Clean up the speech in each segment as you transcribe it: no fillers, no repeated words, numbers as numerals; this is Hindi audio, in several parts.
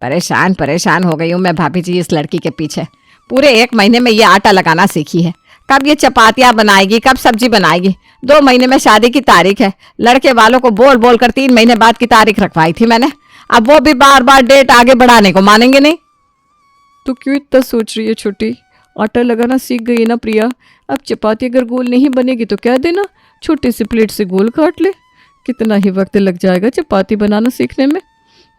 परेशान परेशान हो गई हूँ मैं भाभी जी इस लड़की के पीछे। पूरे 1 महीने में ये आटा लगाना सीखी है। कब ये चपातियाँ बनाएगी, कब सब्जी बनाएगी। 2 महीने में शादी की तारीख है। लड़के वालों को बोल बोल कर 3 महीने बाद की तारीख रखवाई थी मैंने। अब वो भी बार बार डेट आगे बढ़ाने को मानेंगे नहीं। तो क्यों इतना सोच रही है छोटी? आटा लगाना सीख गई ना प्रिया। अब चपाती अगर गोल नहीं बनेगी तो कह देना, छोटे से प्लेट से गोल काट ले। कितना ही वक्त लग जाएगा चपाती बनाना सीखने में।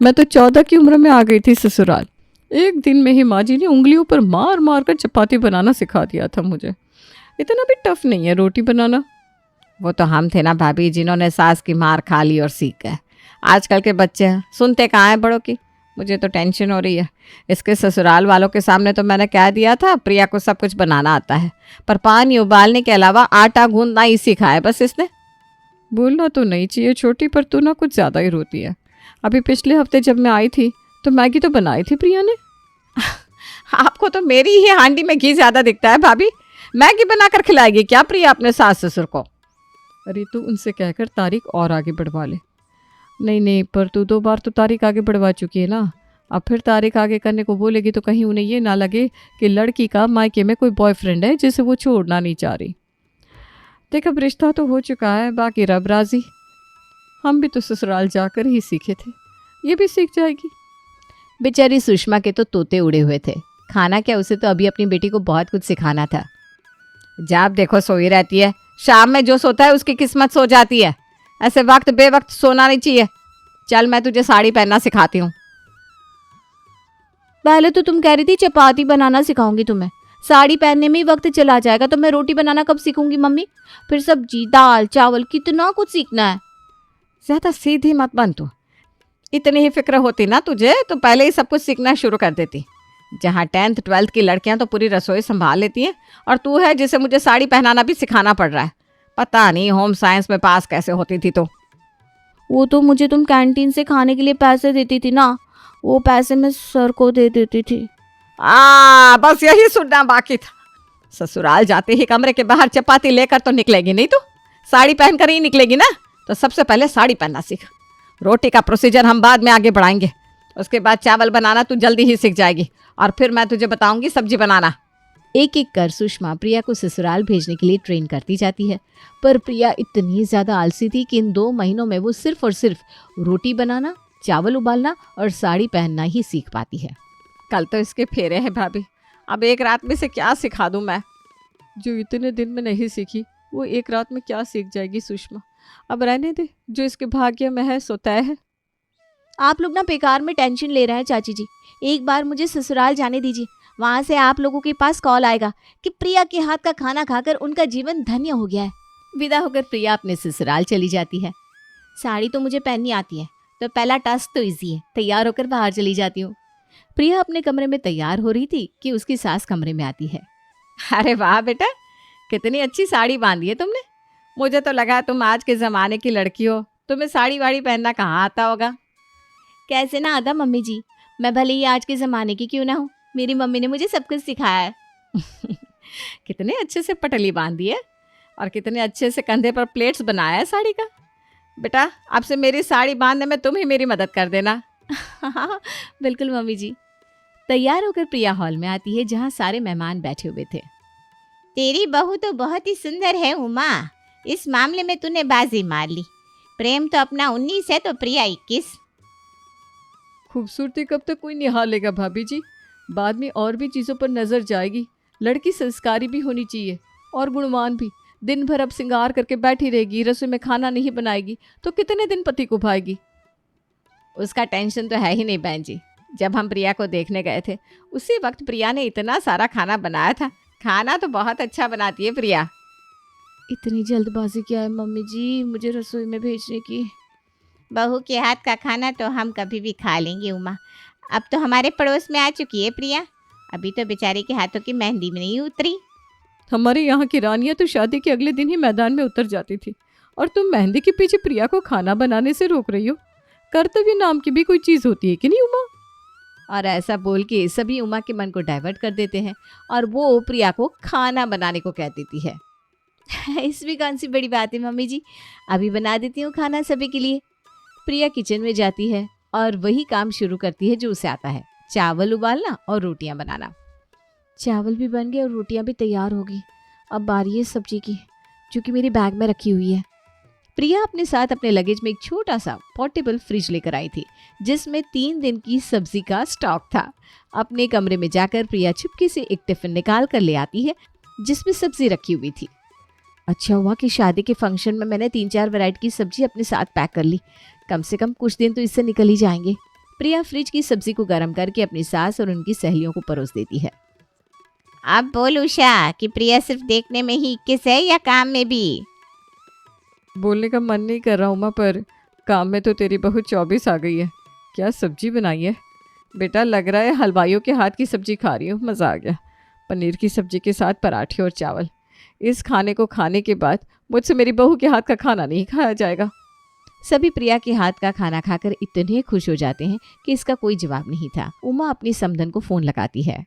मैं तो 14 की उम्र में आ गई थी ससुराल। एक दिन में ही माँ जी ने उंगलियों पर मार मार कर चपाती बनाना सिखा दिया था मुझे। इतना भी टफ नहीं है रोटी बनाना। वो तो हम थे ना भाभी, जिन्होंने सास की मार खा ली और सीख गए। आजकल के बच्चे सुनते कहाँ हैं बड़ों की। मुझे तो टेंशन हो रही है। इसके ससुराल वालों के सामने तो मैंने कह दिया था प्रिया को सब कुछ बनाना आता है, पर पानी उबालने के अलावा आटा गूंदना ही सीखा है बस इसने। बोलना तो नहीं चाहिए छोटी, पर तू ना कुछ ज़्यादा ही रोती है। अभी पिछले हफ्ते जब मैं आई थी तो मैगी तो बनाई थी प्रिया ने। आपको तो मेरी ही हांडी में घी ज्यादा दिखता है भाभी। मैगी बनाकर खिलाएगी क्या प्रिया अपने सास ससुर को? अरे तू उनसे कहकर तारीख और आगे बढ़वा ले। नहीं नहीं, पर तू 2 बार तो तारीख आगे बढ़वा चुकी है ना। अब फिर तारीख आगे करने को बोलेगी तो कहीं उन्हें ये ना लगे कि लड़की का मायके में कोई बॉयफ्रेंड है जिसे वो छोड़ना नहीं चाह रही। देख अब रिश्ता तो हो चुका है, बाकी रब राजी। हम भी तो ससुराल जाकर ही सीखे थे, ये भी सीख जाएगी। बेचारी सुषमा के तो तोते उड़े हुए थे। खाना क्या, उसे तो अभी अपनी बेटी को बहुत कुछ सिखाना था। जब देखो सोई रहती है। शाम में जो सोता है उसकी किस्मत सो जाती है। ऐसे वक्त बेवक्त सोना नहीं चाहिए। चल मैं तुझे साड़ी पहनना सिखाती हूँ। पहले तो तुम कह रही थी चपाती बनाना सिखाऊंगी तुम्हें, साड़ी पहनने में ही वक्त चला जाएगा तो मैं रोटी बनाना कब सीखूंगी मम्मी? फिर सब्जी दाल चावल कितना कुछ सीखना है। ज्यादा सीधी मत बन तू। इतनी ही फिक्र होती ना तुझे तो पहले ही सब कुछ सीखना शुरू कर देती। जहाँ 10th 12th की लड़कियां तो पूरी रसोई संभाल लेती हैं, और तू है जिसे मुझे साड़ी पहनाना भी सिखाना पड़ रहा है। पता नहीं होम साइंस में पास कैसे होती थी तो। वो तो मुझे तुम कैंटीन से खाने के लिए पैसे देती थी ना, वो पैसे मैं सर को दे देती थी। बस यही सुनना बाकी था। ससुराल जाते ही कमरे के बाहर चपाती लेकर तो निकलेगी नहीं, तो साड़ी पहनकर ही निकलेगी ना। तो सबसे पहले साड़ी पहनना सीख। रोटी का प्रोसीजर हम बाद में आगे बढ़ाएंगे। उसके बाद चावल बनाना तू जल्दी ही सीख जाएगी, और फिर मैं तुझे बताऊंगी सब्जी बनाना। एक एक कर सुषमा प्रिया को ससुराल भेजने के लिए ट्रेन करती जाती है, पर प्रिया इतनी ज़्यादा आलसी थी कि इन 2 महीनों में वो सिर्फ और सिर्फ रोटी बनाना, चावल उबालना और साड़ी पहनना ही सीख पाती है। कल तो इसके फेरे हैं भाभी, अब एक रात में से क्या सिखा दूं मैं। जो इतने दिन में नहीं सीखी वो एक रात में क्या सीख जाएगी सुषमा। अब रहने दे, जो इसके भाग्य में है सो तय है। आप लोग ना बेकार में टेंशन ले रहे हैं चाची जी। एक बार मुझे ससुराल जाने दीजिए, वहाँ से आप लोगों के पास कॉल आएगा कि प्रिया के हाथ का खाना खाकर उनका जीवन धन्य हो गया है। विदा होकर प्रिया अपने ससुराल चली जाती है। साड़ी तो मुझे पहननी आती है, तो पहला टास्क तो इजी है। तैयार होकर बाहर चली जाती हूँ। प्रिया अपने कमरे में तैयार हो रही थी कि उसकी सास कमरे में आती है। अरे वाह बेटा, कितनी अच्छी साड़ी बांधी है तुमने। मुझे तो लगा तुम आज के ज़माने की लड़की हो, तुम्हें साड़ी वाड़ी पहनना कहाँ आता होगा। कैसे ना आता मम्मी जी, मैं भले ही आज के ज़माने की क्यों ना हूँ, मेरी मम्मी ने मुझे सब कुछ सिखाया है। कितने अच्छे से पटली बांधी है, और कितने अच्छे से कंधे पर प्लेट्स बनाया है साड़ी का। बेटा अब से मेरी साड़ी बांधने में तुम ही मेरी मदद कर देना। बिल्कुल मम्मी जी। तैयार होकर प्रिया हॉल में आती है, जहाँ सारे मेहमान बैठे हुए थे। तेरी बहू तो बहुत ही सुंदर है उमा, इस मामले में तूने बाजी मार ली। प्रेम तो अपना 19 है तो प्रिया 21। खूबसूरती कब तक कोई निहालेगा भाभी जी, बाद में और भी चीज़ों पर नज़र जाएगी। लड़की संस्कारी भी होनी चाहिए और गुणवान भी। दिन भर अब श्रृंगार करके बैठी रहेगी, रसोई में खाना नहीं बनाएगी तो कितने दिन पति को भाएगी। उसका टेंशन तो है ही नहीं बहन जी। जब हम प्रिया को देखने गए थे उसी वक्त प्रिया ने इतना सारा खाना बनाया था। खाना तो बहुत अच्छा बनाती है प्रिया। इतनी जल्दबाजी क्या है मम्मी जी मुझे रसोई में भेजने की? बहू के हाथ का खाना तो हम कभी भी खा लेंगे उमा। अब तो हमारे पड़ोस में आ चुकी है प्रिया, अभी तो बेचारी के हाथों की मेहंदी में नहीं उतरी। हमारे यहाँ की रानियाँ तो शादी के अगले दिन ही मैदान में उतर जाती थी, और तुम मेहंदी के पीछे प्रिया को खाना बनाने से रोक रही हो। कर्तव्य नाम की भी कोई चीज़ होती है कि नहीं उमा? और ऐसा बोल के सभी उमा के मन को डाइवर्ट कर देते हैं, और वो प्रिया को खाना बनाने को कह देती है। इसमें कौन सी बड़ी बात है मम्मी जी, अभी बना देती हूँ खाना सभी के लिए। प्रिया किचन में जाती है और वही काम शुरू करती है जो उसे आता है, चावल उबालना और रोटियां बनाना। चावल भी बन गए और रोटियां भी तैयार हो गई। अब बारी है सब्जी की, जो कि मेरी बैग में रखी हुई है। प्रिया अपने साथ अपने लगेज में एक छोटा सा पोर्टेबल फ्रिज लेकर आई थी, जिसमें 3 दिन की सब्जी का स्टॉक था। अपने कमरे में जाकर प्रिया चुपके से एक टिफिन निकाल कर ले आती है, जिसमें सब्जी रखी हुई थी। अच्छा हुआ कि शादी के फंक्शन में मैंने 3-4 वैरायटी की सब्जी अपने साथ पैक कर ली, कम से कम कुछ दिन तो इससे निकल ही जाएंगे। प्रिया फ्रिज की सब्जी को गर्म करके अपनी सास और उनकी सहेलियों को परोस देती है। अब बोल उषा कि प्रिया सिर्फ देखने में ही 21 है या काम में भी? बोलने का मन नहीं कर रहा उमा, पर काम में तो तेरी बहू 24 आ गई है। क्या सब्जी बनाई है बेटा? लग रहा है हलवाइयों के हाथ की सब्जी खा रही हूँ। मज़ा आ गया। पनीर की सब्जी के साथ पराठे और चावल। इस खाने को खाने के बाद मुझसे मेरी बहू के हाथ का खाना नहीं खाया जाएगा। सभी प्रिया के हाथ का खाना खाकर इतने खुश हो जाते हैं कि इसका कोई जवाब नहीं था। उमा अपनी समधन को फोन लगाती है।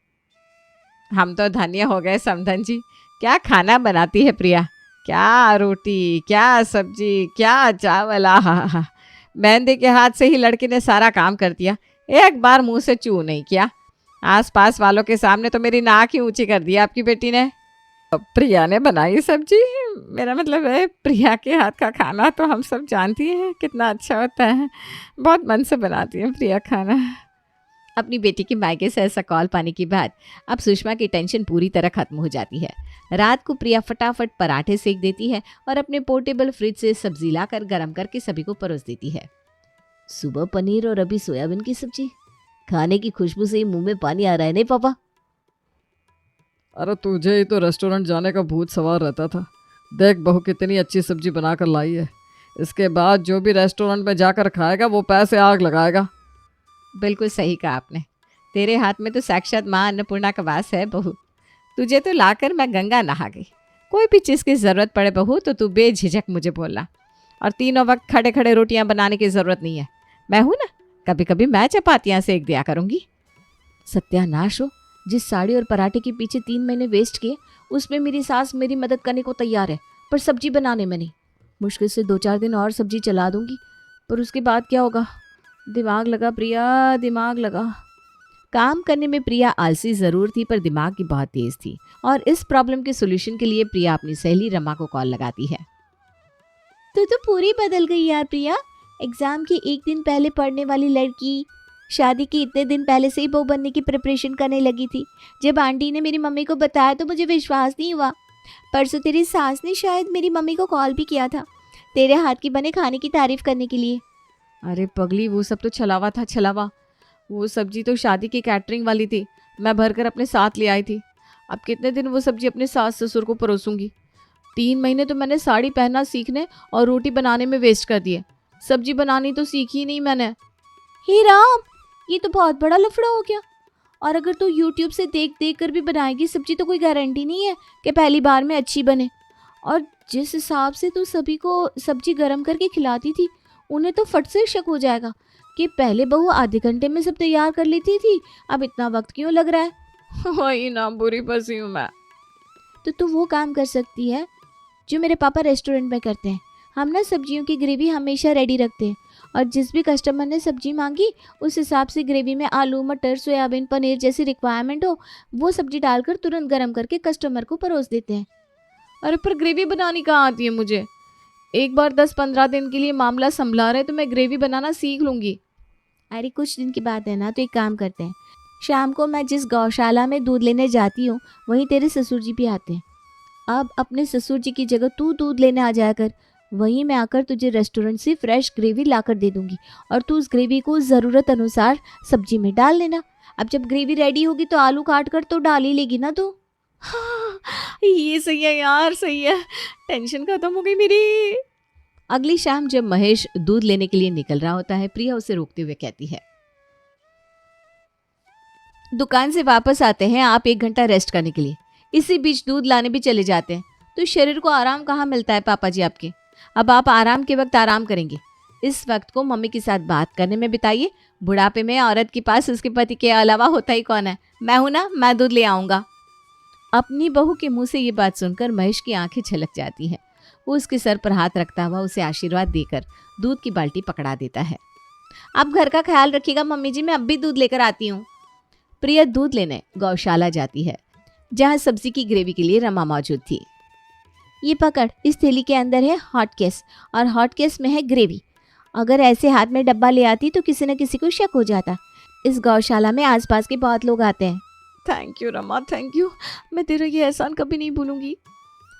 हम तो धन्य हो गए समधन जी। क्या खाना बनाती है प्रिया, क्या रोटी, क्या सब्जी, क्या चावल। आहा, मेहंदी के हाथ से ही लड़की ने सारा काम कर दिया, एक बार मुंह से चू नहीं किया। आसपास वालों के सामने तो मेरी नाक ही ऊंची कर दी आपकी बेटी ने। प्रिया ने बनाई सब्जी, मेरा मतलब है प्रिया के हाथ का खाना तो हम सब जानती हैं कितना अच्छा होता है। बहुत मन से बनाती है प्रिया खाना। अपनी बेटी के मायके से ऐसा कॉल पाने के बाद अब सुषमा की टेंशन पूरी तरह खत्म हो जाती है। रात को प्रिया फटाफट पराठे सेक देती है और अपने पोर्टेबल फ्रिज से सब्जी लाकर गर्म करके सभी को परोस देती है। सुबह पनीर और अभी सोयाबीन की सब्जी, खाने की खुशबू से ही मुंह में पानी आ रहा है। नहीं पापा? अरे तुझे ही तो रेस्टोरेंट जाने का भूत सवार रहता था। देख बहू कितनी अच्छी सब्जी बनाकर लाई है। इसके बाद जो भी रेस्टोरेंट में जाकर खाएगा वो पैसे आग लगाएगा। बिल्कुल सही कहा आपने। तेरे हाथ में तो साक्षात माँ अन्नपूर्णा का वास है बहू। तुझे तो लाकर मैं गंगा नहा गई। कोई भी चीज़ की ज़रूरत पड़े बहू तो तू बेझिझक मुझे बोलना। और तीनों वक्त खड़े खड़े रोटियां बनाने की ज़रूरत नहीं है। मैं हूँ ना, कभी कभी मैं चपातियाँ सेक दिया करूँगी। सत्यानाश हो, जिस साड़ी और पराठे के पीछे 3 महीने वेस्ट किए, उसमें मेरी सास मेरी मदद करने को तैयार है, पर सब्जी बनाने में नहीं। मुश्किल से 2-4 दिन और सब्जी चला दूंगी, पर उसके बाद क्या होगा? दिमाग लगा प्रिया, दिमाग लगा। काम करने में प्रिया आलसी ज़रूर थी, पर दिमाग की बहुत तेज़ थी। और इस प्रॉब्लम के सोल्यूशन के लिए प्रिया अपनी सहेली रमा को कॉल लगाती है। तो पूरी बदल गई यार प्रिया। एग्जाम के 1 दिन पहले पढ़ने वाली लड़की शादी के इतने दिन पहले से ही बहू बनने की प्रिपरेशन करने लगी थी। जब आंटी ने मेरी मम्मी को बताया तो मुझे विश्वास नहीं हुआ। परसों तेरी सास ने शायद मेरी मम्मी को कॉल भी किया था, तेरे हाथ की बने खाने की तारीफ करने के लिए। अरे पगली, वो सब तो छलावा था, छलावा। वो सब्जी तो शादी की कैटरिंग वाली थी, मैं भरकर अपने साथ ले आई थी। अब कितने दिन वो सब्जी अपने सास ससुर को परोसूंगी। 3 महीने तो मैंने साड़ी पहनना सीखने और रोटी बनाने में वेस्ट कर दिए। सब्जी बनानी तो सीखी नहीं मैंने। हे राम, ये तो बहुत बड़ा लफड़ा हो गया। और अगर तू YouTube से देख देख कर भी बनाएगी सब्जी तो कोई गारंटी नहीं है कि पहली बार में अच्छी बने। और जिस हिसाब से तू सभी को सब्जी गर्म करके खिलाती थी, उन्हें तो फट से शक हो जाएगा कि पहले बहू आधे घंटे में सब तैयार कर लेती थी, अब इतना वक्त क्यों लग रहा है। वही ना, बुरी फंसी हूँ मैं। तो तू वो काम कर सकती है जो मेरे पापा रेस्टोरेंट में करते हैं। हम ना सब्जियों की ग्रेवी हमेशा रेडी रखते हैं और जिस भी कस्टमर ने सब्जी मांगी उस हिसाब से ग्रेवी में आलू, मटर, सोयाबीन, पनीर जैसी रिक्वायरमेंट हो वो सब्जी डालकर तुरंत गर्म करके कस्टमर को परोस देते हैं। अरे पर ग्रेवी बनानी कहाँ आती है मुझे? एक बार 10-15 दिन के लिए मामला संभला रहे तो मैं ग्रेवी बनाना सीख लूँगी। अरे कुछ दिन की बात है ना, तो एक काम करते हैं, शाम को मैं जिस गौशाला में दूध लेने जाती हूँ वहीं तेरे ससुर जी भी आते हैं। अब अपने ससुर जी की जगह तू दूध लेने आ जाया कर, वहीं मैं आकर तुझे रेस्टोरेंट से फ्रेश ग्रेवी लाकर दे दूंगी और तू उस ग्रेवी को ज़रूरत अनुसार सब्जी में डाल लेना। अब जब ग्रेवी रेडी होगी तो आलू काट कर तो डाल ही लेगी ना तू। हाँ, ये सही है यार, सही है। टेंशन खत्म हो गई मेरी। अगली शाम जब महेश दूध लेने के लिए निकल रहा होता है, प्रिया उसे रोकते हुए कहती है, दुकान से वापस आते हैं आप 1 घंटा रेस्ट करने के लिए, इसी बीच दूध लाने भी चले जाते हैं, तो शरीर को आराम कहाँ मिलता है पापा जी आपके। अब आप आराम के वक्त आराम करेंगे, इस वक्त को मम्मी के साथ बात करने में बिताइए। बुढ़ापे में औरत के पास उसके पति के अलावा होता ही कौन है। मैं हूं ना, मैं दूध ले आऊंगा। अपनी बहू के मुंह से ये बात सुनकर महेश की आंखें छलक जाती हैं। वो उसके सर पर हाथ रखता हुआ उसे आशीर्वाद देकर दूध की बाल्टी पकड़ा देता है। आप घर का ख्याल रखिएगा मम्मी जी, मैं अब भी दूध लेकर आती हूँ। प्रिया दूध लेने गौशाला जाती है, जहाँ सब्जी की ग्रेवी के लिए रमा मौजूद थी। ये पकड़, इस थैली के अंदर है हॉट केस और हॉट केस में है ग्रेवी। अगर ऐसे हाथ में डब्बा ले आती तो किसी न किसी को शक हो जाता। इस गौशाला में आसपास के बहुत लोग आते हैं। Thank you Rama, thank you. मैं तेरा ये एहसान कभी नहीं भूलूंगी।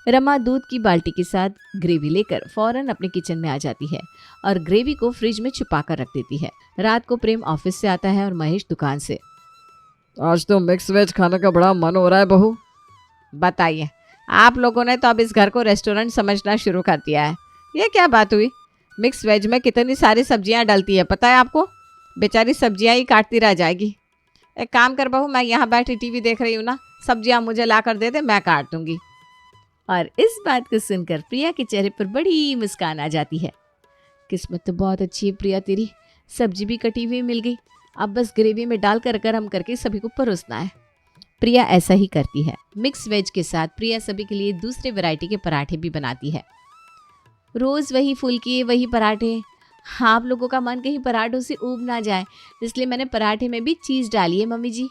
रमा दूध की बाल्टी के साथ ग्रेवी लेकर फौरन अपने किचन में आ जाती है और ग्रेवी को फ्रिज में छुपा कर रख देती है। रात को प्रेम ऑफिस से आता है और महेश दुकान से। आज तो मिक्स वेज खाने का बड़ा मन हो रहा है बहू। बताइए, आप लोगों ने तो अब इस घर को रेस्टोरेंट समझना शुरू कर दिया है। ये क्या बात हुई? मिक्स वेज में कितनी सारी सब्जियां डलती है पता है आपको? बेचारी सब्जियां ही काटती रह जाएगी। एक काम कर बहू, मैं यहाँ बैठी टीवी देख रही हूँ ना, सब्जियां मुझे ला कर दे दे, मैं काट दूंगी। और इस बात को सुनकर प्रिया के चेहरे पर बड़ी मुस्कान आ जाती है। किस्मत तो बहुत अच्छी है प्रिया तेरी, सब्जी भी कटी हुई मिल गई। अब बस ग्रेवी में डालकर गरम करके सभी को परोसना है। प्रिया ऐसा ही करती है। मिक्स वेज के साथ प्रिया सभी के लिए दूसरे वैरायटी के पराठे भी बनाती है। रोज़ वही फुल्की, वही पराठे। आप लोगों का मन कहीं पराठों से ऊब ना जाए, इसलिए मैंने पराठे में भी चीज़ डाली है मम्मी जी।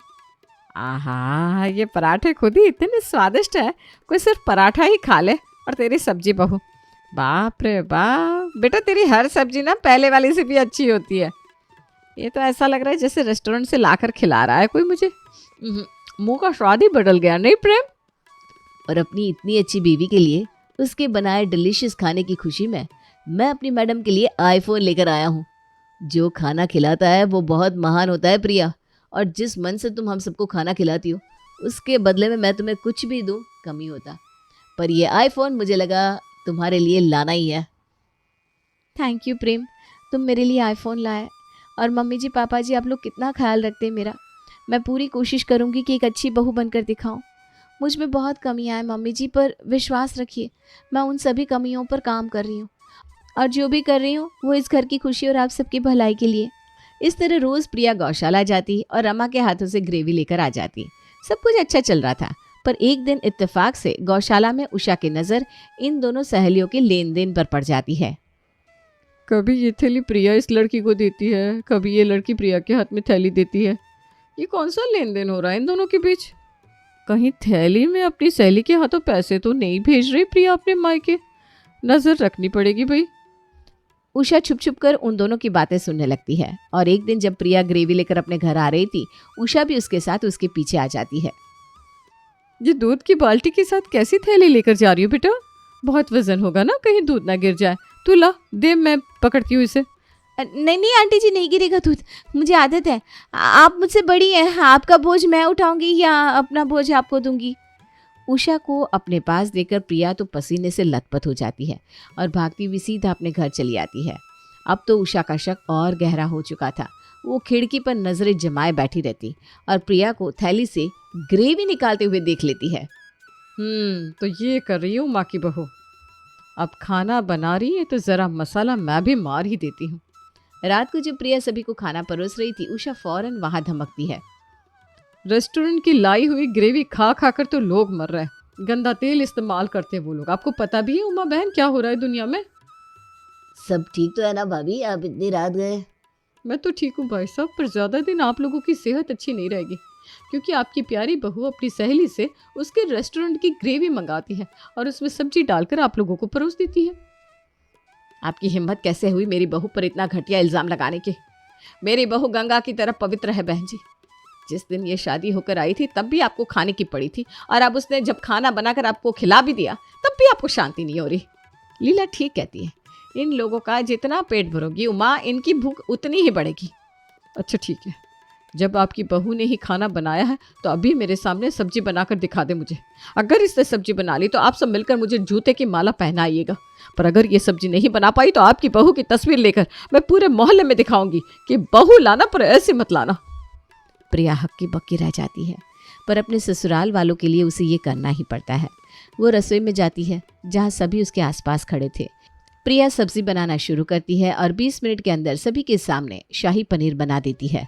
आहा, ये पराठे खुद ही इतने स्वादिष्ट है, कोई सिर्फ पराठा ही खा ले। और तेरी सब्जी बहू, बाप रे बाप, बेटा तेरी हर सब्जी ना पहले वाली से भी अच्छी होती है। ये तो ऐसा लग रहा है जैसे रेस्टोरेंट से लाकर खिला रहा है कोई मुझे। मुंह का स्वाद ही बदल गया, नहीं प्रेम? और अपनी इतनी अच्छी बीवी के लिए उसके बनाए डिलीशियस खाने की खुशी में मैं अपनी मैडम के लिए आईफोन लेकर आया हूँ। जो खाना खिलाता है वो बहुत महान होता है प्रिया, और जिस मन से तुम हम सबको खाना खिलाती हो उसके बदले में मैं तुम्हें कुछ भी दूँ कमी होता। पर ये आईफोन मुझे लगा तुम्हारे लिए लाना ही है। थैंक यू प्रेम, तुम मेरे लिए आईफोन लाए। और मम्मी जी पापा जी आप लोग कितना ख्याल रखते हैं मेरा। मैं पूरी कोशिश करूँगी कि एक अच्छी बहू बनकर दिखाऊं। मुझ में बहुत कमियां हैं मम्मी जी, पर विश्वास रखिए मैं उन सभी कमियों पर काम कर रही हूँ, और जो भी कर रही हूँ वो इस घर की खुशी और आप सबकी भलाई के लिए। इस तरह रोज़ प्रिया गौशाला जाती और रमा के हाथों से ग्रेवी लेकर आ जाती। सब कुछ अच्छा चल रहा था, पर एक दिन इत्तेफाक से गौशाला में उषा की नज़र इन दोनों सहेलियों के लेन देन पर पड़ जाती है। कभी ये थैली प्रिया इस लड़की को देती है, कभी ये लड़की प्रिया के हाथ में थैली देती है। ये कौन सा लेन देन हो रहा है इन दोनों के बीच? कहीं थैली में अपनी सहेली के हाथों पैसे तो नहीं भेज रही प्रिया अपने मायके? नजर रखनी पड़ेगी भाई। उषा छुप छुप कर उन दोनों की बातें सुनने लगती है, और एक दिन जब प्रिया ग्रेवी लेकर अपने घर आ रही थी, उषा भी उसके साथ उसके पीछे आ जाती है। ये दूध की बाल्टी के साथ कैसी थैली लेकर जा रही हो बेटा? बहुत वजन होगा ना, कहीं दूध ना गिर जाए। तू ला दे, मैं पकड़ती हूँ इसे। नहीं नहीं आंटी जी, नहीं गिरेगा दूध, मुझे आदत है। आप मुझसे बड़ी हैं, आपका बोझ मैं उठाऊंगी या अपना बोझ आपको दूंगी। उषा को अपने पास देकर प्रिया तो पसीने से लथपथ हो जाती है और भागती हुई सीधा अपने घर चली आती है। अब तो उषा का शक और गहरा हो चुका था। वो खिड़की पर नजरें जमाए बैठी रहती और प्रिया को थैली से ग्रेवी निकालते हुए देख लेती है। तो ये कर रही हूँ माँ की बहू। अब खाना बना रही है तो ज़रा मसाला मैं भी मार ही देती हूँ। रात को जब प्रिया सभी को खाना परोस रही थी, उषा फौरन वहां धमकती है। रेस्टोरेंट की लाई हुई ग्रेवी खा खा कर तो लोग मर रहे हैं। गंदा तेल इस्तेमाल करते हैं वो लोग। आपको पता भी है उमा बहन क्या हो रहा है दुनिया में? सब ठीक तो है ना भाभी, आप इतनी रात गए? मैं तो ठीक हूँ भाई साहब, पर ज़्यादा दिन आप लोगों की सेहत अच्छी नहीं रहेगी, क्योंकि आपकी प्यारी बहू अपनी सहेली से उसके रेस्टोरेंट की ग्रेवी मंगाती है और उसमें सब्जी डालकर आप लोगों को परोस देती है। आपकी हिम्मत कैसे हुई मेरी बहू पर इतना घटिया इल्ज़ाम लगाने की? मेरी बहू गंगा की तरह पवित्र है बहन जी। जिस दिन ये शादी होकर आई थी तब भी आपको खाने की पड़ी थी, और अब उसने जब खाना बनाकर आपको खिला भी दिया तब भी आपको शांति नहीं हो रही। लीला ठीक कहती है, इन लोगों का जितना पेट भरोगी उमा, इनकी भूख उतनी ही बढ़ेगी। अच्छा ठीक है, जब आपकी बहू ने ही खाना बनाया है तो अभी मेरे सामने सब्जी बनाकर दिखा दे मुझे। अगर इसने सब्जी बना ली तो आप सब मिलकर मुझे जूते की माला पहनाइएगा, पर अगर ये सब्जी नहीं बना पाई तो आपकी बहू की तस्वीर लेकर मैं पूरे मोहल्ले में दिखाऊंगी कि बहू लाना पर ऐसे मत लाना। प्रिया हक्की बक्की रह जाती है, पर अपने ससुराल वालों के लिए उसे ये करना ही पड़ता है। वो रसोई में जाती है जहाँ सभी उसके आसपास खड़े थे। प्रिया सब्जी बनाना शुरू करती है और 20 मिनट के अंदर सभी के सामने शाही पनीर बना देती है।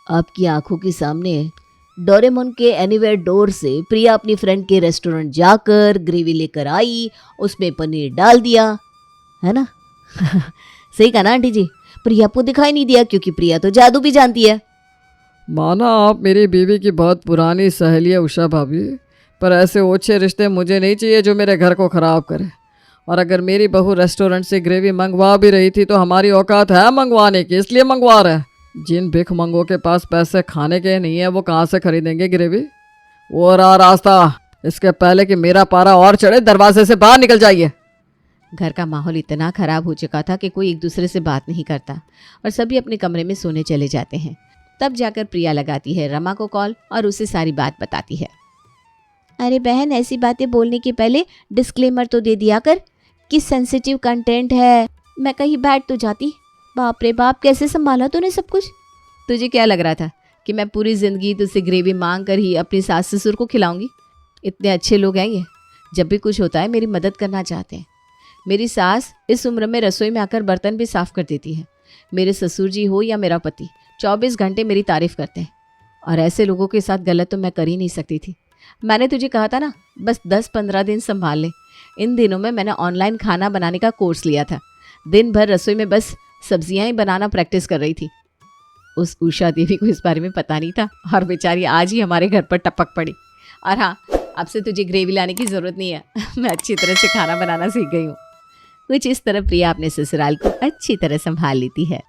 आपकी आंखों के सामने डोरेमोन के एनीवेयर डोर से प्रिया अपनी फ्रेंड के रेस्टोरेंट जाकर ग्रेवी लेकर आई, उसमें पनीर डाल दिया, है ना? सही कहा ना आंटी जी? प्रिया को दिखाई नहीं दिया क्योंकि प्रिया तो जादू भी जानती है। माना आप मेरी बीवी की बहुत पुरानी सहेली है उषा भाभी, पर ऐसे ओछे रिश्ते मुझे नहीं चाहिए जो मेरे घर को ख़राब करे। और अगर मेरी बहू रेस्टोरेंट से ग्रेवी मंगवा भी रही थी तो हमारी औकात है मंगवाने की, इसलिए मंगवा रहा है। जिन भिख मंगों के पास पैसे खाने के नहीं है वो कहाँ से खरीदेंगे ग्रेवी। वो रहा रास्ता, इसके पहले कि मेरा पारा और चढ़े दरवाजे से बाहर निकल जाइए। घर का माहौल इतना ख़राब हो चुका था कि कोई एक दूसरे से बात नहीं करता और सभी अपने कमरे में सोने चले जाते हैं। तब जाकर प्रिया लगाती है रमा को कॉल और उसे सारी बात बताती है। अरे बहन, ऐसी बातें बोलने के पहले डिस्क्लेमर तो दे दिया कर कि सेंसिटिव कंटेंट है। मैं कहीं बैठ तो जाती। बाप रे बाप, कैसे संभाला तूने सब कुछ। तुझे क्या लग रहा था कि मैं पूरी ज़िंदगी तुझसे ग्रेवी मांग कर ही अपनी सास ससुर को खिलाऊंगी? इतने अच्छे लोग हैं ये, जब भी कुछ होता है मेरी मदद करना चाहते हैं। मेरी सास इस उम्र में रसोई में आकर बर्तन भी साफ़ कर देती है। मेरे ससुर जी हो या मेरा पति 24 घंटे मेरी तारीफ़ करते हैं और ऐसे लोगों के साथ गलत तो मैं कर ही नहीं सकती थी। मैंने तुझे कहा था ना, बस 10-15 दिन संभाल ले। इन दिनों में मैंने ऑनलाइन खाना बनाने का कोर्स लिया था। दिन भर रसोई में बस सब्जियां ही बनाना प्रैक्टिस कर रही थी। उस उषा देवी को इस बारे में पता नहीं था और बेचारी आज ही हमारे घर पर टपक पड़ी। और हाँ, अब से तुझे ग्रेवी लाने की ज़रूरत नहीं है। मैं अच्छी तरह से खाना बनाना सीख गई हूँ। कुछ इस तरह प्रिया अपने ससुराल को अच्छी तरह संभाल लेती है।